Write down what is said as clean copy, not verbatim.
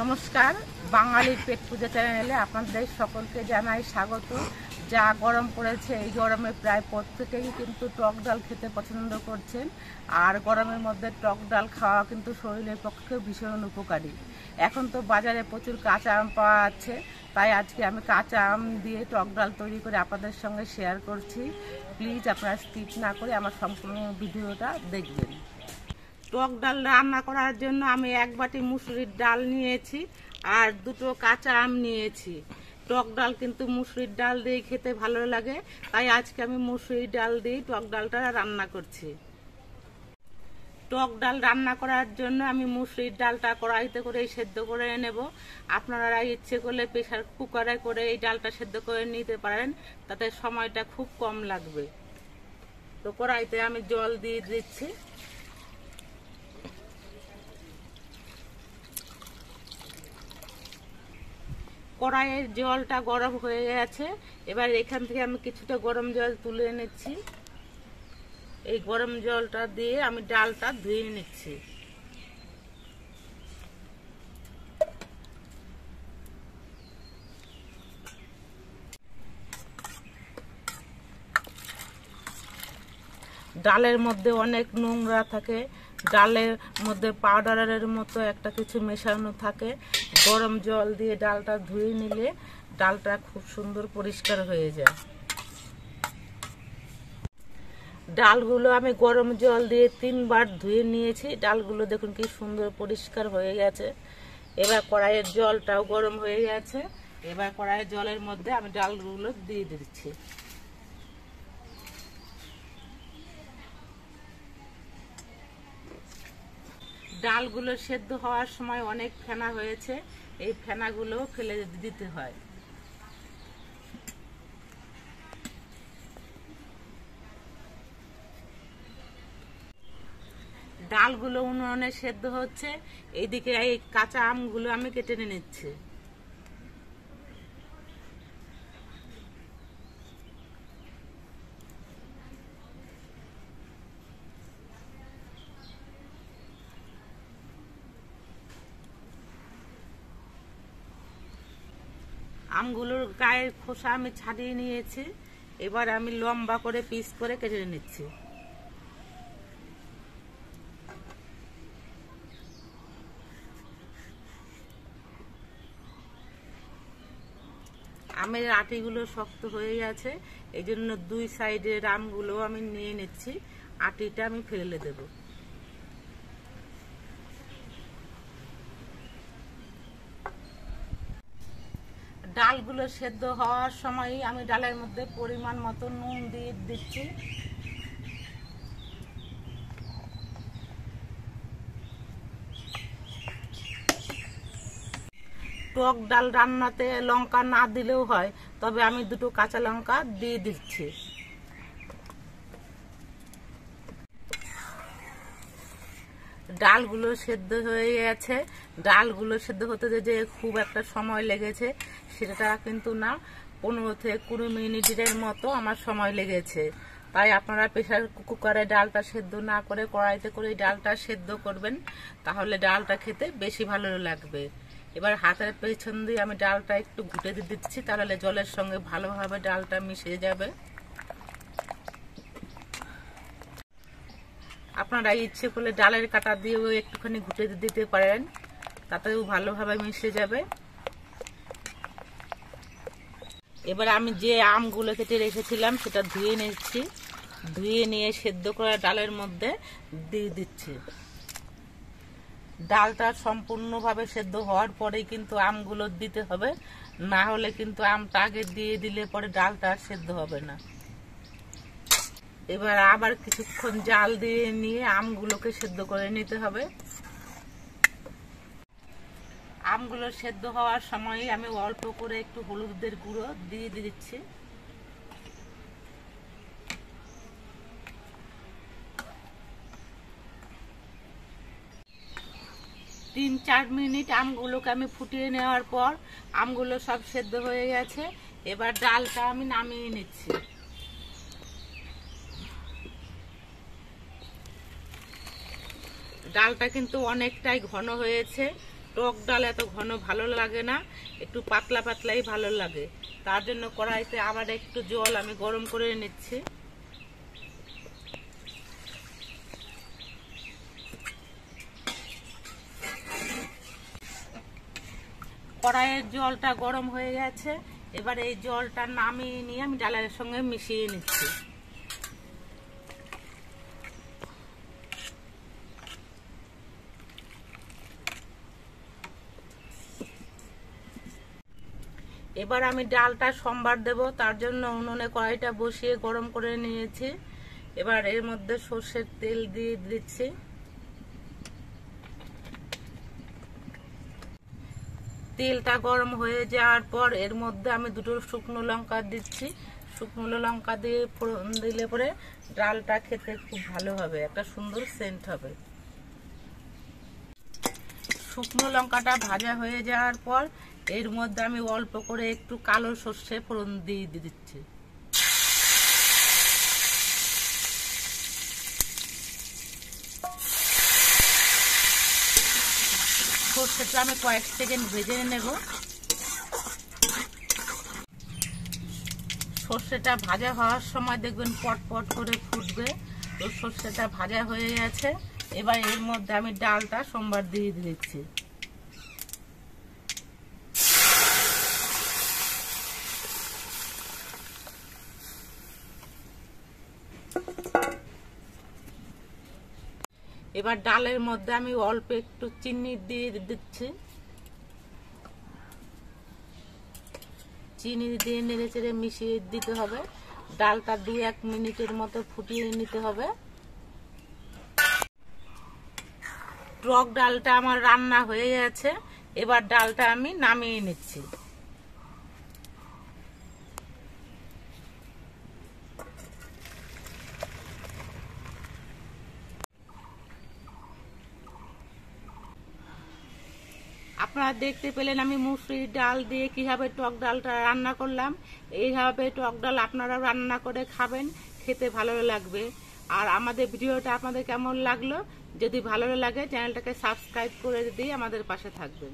নমস্কার, বাঙালির পেট পূজা চ্যানেলে আপনাদের সকলকে জানাই স্বাগত। যা গরম পড়েছে, এই গরমে প্রায় প্রত্যেকেই কিন্তু টক ডাল খেতে পছন্দ করছেন। আর গরমের মধ্যে টক ডাল খাওয়া কিন্তু শরীরের পক্ষে ভীষণ উপকারী। এখন তো বাজারে প্রচুর কাঁচা আম পাওয়া যাচ্ছে, তাই আজকে আমি কাঁচা আম দিয়ে টক ডাল তৈরি করে আপনাদের সঙ্গে শেয়ার করছি। প্লিজ আপনারা স্কিপ না করে আমার সম্পূর্ণ ভিডিওটা দেখবেন। টক ডাল রান্না করার জন্য আমি 1 বাটি মুসুরির ডাল নিয়েছি আর 2টো কাঁচা আম নিয়েছি। টক ডাল কিন্তু মুসুরির ডাল দিয়ে খেতে ভালো লাগে, তাই আজকে আমি মুসুরির ডাল দিয়ে টক ডালটা রান্না করছি। টক ডাল রান্না করার জন্য আমি মুসুরির ডালটা কড়াইতে করে সেদ্ধ করে নেব। আপনারা ইচ্ছে করলে প্রেসার কুকারে করে এই ডালটা সেদ্ধ করে নিতে পারেন, তাতে সময়টা খুব কম লাগবে। তো কড়াইতে আমি জল দিয়ে দিচ্ছি। কড়াইয়ের জলটা গরম হয়ে গেছে, এবার এখান থেকে আমি কিছুটা গরম জল তুলে নিচ্ছি। এই গরম জলটা দিয়ে আমি ডালটা ধুয়ে নিচ্ছি। ডালের মধ্যে অনেক নোংরা থাকে, ডালের মধ্যে পাউডারের মতো একটা কিছু মেশানো থাকে। গরম জল দিয়ে ডালটা ধুয়ে নিলে ডালটা খুব সুন্দর পরিষ্কার হয়ে যায়। ডালগুলো আমি গরম জল দিয়ে 3 বার ধুয়ে নিয়েছি। ডালগুলো দেখুন কি সুন্দর পরিষ্কার হয়ে গেছে। এবার কড়াইয়ের জলটাও গরম হয়ে গেছে, এবার কড়াইয়ের জলের মধ্যে আমি ডালগুলো দিয়ে দিচ্ছি। ডালগুলো সেদ্ধ হওয়ার সময় অনেক ফেনা হয়েছে, এই ফেনাগুলো ফেলে দিতে হয়। ডালগুলো উনুনে সেদ্ধ হচ্ছে, এইদিকে এই কাঁচা আমগুলো আমি কেটে নিচ্ছি। আমগুলোর গায়ের খোসা আমি ছাড়িয়ে নিয়েছি, এবার আমি লম্বা করে পিস করে কেটে নিচ্ছি। আমের আটিগুলো শক্ত হয়ে গেছে, এই জন্য 2 সাইডের আমগুলো আমি নিয়ে নিচ্ছি। আটিটা আমি ফেলে দেব। ডালগুলো সেদ্ধ হওয়ার সময় আমি ডালের মধ্যে পরিমাণ মতো নুন দিয়ে দিচ্ছি। টক ডাল রান্নাতে লঙ্কা না দিলেও হয়, তবে আমি 2টো কাঁচা লঙ্কা দিয়ে দিচ্ছি। ডালগুলো সেদ্ধ হয়ে গেছে। ডালগুলো সেদ্ধ হতে যে খুব একটা সময় লেগেছে সেটা কিন্তু না, 15 থেকে 20 মিনিটের মতো আমার সময় লেগেছে। তাই আপনারা প্রেসার কুকারে ডালটা সেদ্ধ না করে কড়াইতে করে ডালটা সেদ্ধ করবেন, তাহলে ডালটা খেতে বেশি ভালো লাগবে। এবার হাতের পেছন দিয়ে আমি ডালটা একটু ঘুটে দিচ্ছি, তাহলে জলের সঙ্গে ভালোভাবে ডালটা মিশে যাবে। আপনারা ইচ্ছে করলে ডালের কাটা দিয়েও একটুখানি ঘুটে দিতে পারেন, তাতেও ভালোভাবে মিশে যাবে। এবার আমি যে আমগুলো কেটে রেখেছিলাম সেটা ধুয়ে নিচ্ছি। ধুয়ে নিয়ে সেদ্ধ করা ডালের মধ্যে দিয়ে দিচ্ছি। ডালটা সম্পূর্ণভাবে সেদ্ধ হওয়ার পরেই কিন্তু আমগুলো দিতে হবে, না হলে কিন্তু আমটা আগে দিয়ে দিলে পরে ডালটা সেদ্ধ হবে না। এবার আবার কিছুক্ষণ জাল দিয়ে নিয়ে আমগুলোকে সেদ্ধ করে নিতে হবে। আমগুলো সেদ্ধ হওয়ার সময় আমি অল্প করে একটু হলুদের গুঁড়ো দিয়ে দিচ্ছি। তিন 4 মিনিট আমগুলোকে আমি ফুটিয়ে নেওয়ার পর আমগুলো সব সেদ্ধ হয়ে গেছে। এবার ডালটা আমি নামিয়ে নিচ্ছি। ডালটা কিন্তু অনেকটাই ঘন হয়েছে, টক ডাল এত ঘন ভালো লাগে না, একটু পাতলা পাতলাই ভালো লাগে। তার জন্য কড়াইতে আবার একটু জল আমি গরম করে নিচ্ছি। কড়াইয়ের জলটা গরম হয়ে গেছে, এবার এই জলটা নামিয়ে নিয়ে আমি ডালের সঙ্গে মিশিয়ে নিচ্ছি। এবার আমি ডালটা সম্বার দেব, তার জন্য উনুনে কড়াইটা বসিয়ে গরম করে নিয়েছি। এবার এর মধ্যে সর্ষের তেল দিয়ে দিচ্ছি। তেলটা গরম হয়ে যাওয়ার পর এর মধ্যে আমি দুটো শুকনো লঙ্কা দিচ্ছি। শুকনো লঙ্কা দিয়ে ফোড়ন দিলে পরে ডালটা খেতে খুব ভালো হবে, একটা সুন্দর সেন্ট হবে। শুকনো লঙ্কাটা ভাজা হয়ে যাওয়ার পর এর মধ্যে আমি অল্প করে একটু কালো সর্ষে ফোড়ন দিয়ে দিচ্ছি। সর্ষেটা আমি কয়েক সেকেন্ড ভেজে নেব। সর্ষেটা ভাজা হওয়ার সময় দেখবেন পটপট করে ফুটবে। তো সর্ষেটা ভাজা হয়ে গেছে, এবার এর মধ্যে আমি ডালটা সম্বার দিয়ে দিচ্ছি। এবার ডালের মধ্যে আমি অল্প একটু চিনি দিয়ে দিচ্ছি। চিনি দিয়ে নেড়ে চেড়ে মিশিয়ে দিতে হবে। ডালটা 2-1 মিনিটের মতো ফুটিয়ে নিতে হবে। টক ডালটা আমার রান্না হয়ে গেছে, এবার ডালটা আমি নামিয়ে নিচ্ছি। আপনারা দেখতে পেলেন আমি মুসুরির ডাল দিয়ে কিভাবে টক ডালটা রান্না করলাম। এইভাবে টক ডাল আপনারা রান্না করে খাবেন, খেতে ভালো লাগবে। আর আমাদের ভিডিওটা আপনাদের কেমন লাগলো, যদি ভালো লাগে চ্যানেলটাকে সাবস্ক্রাইব করে দিয়ে আমাদের পাশে থাকবেন।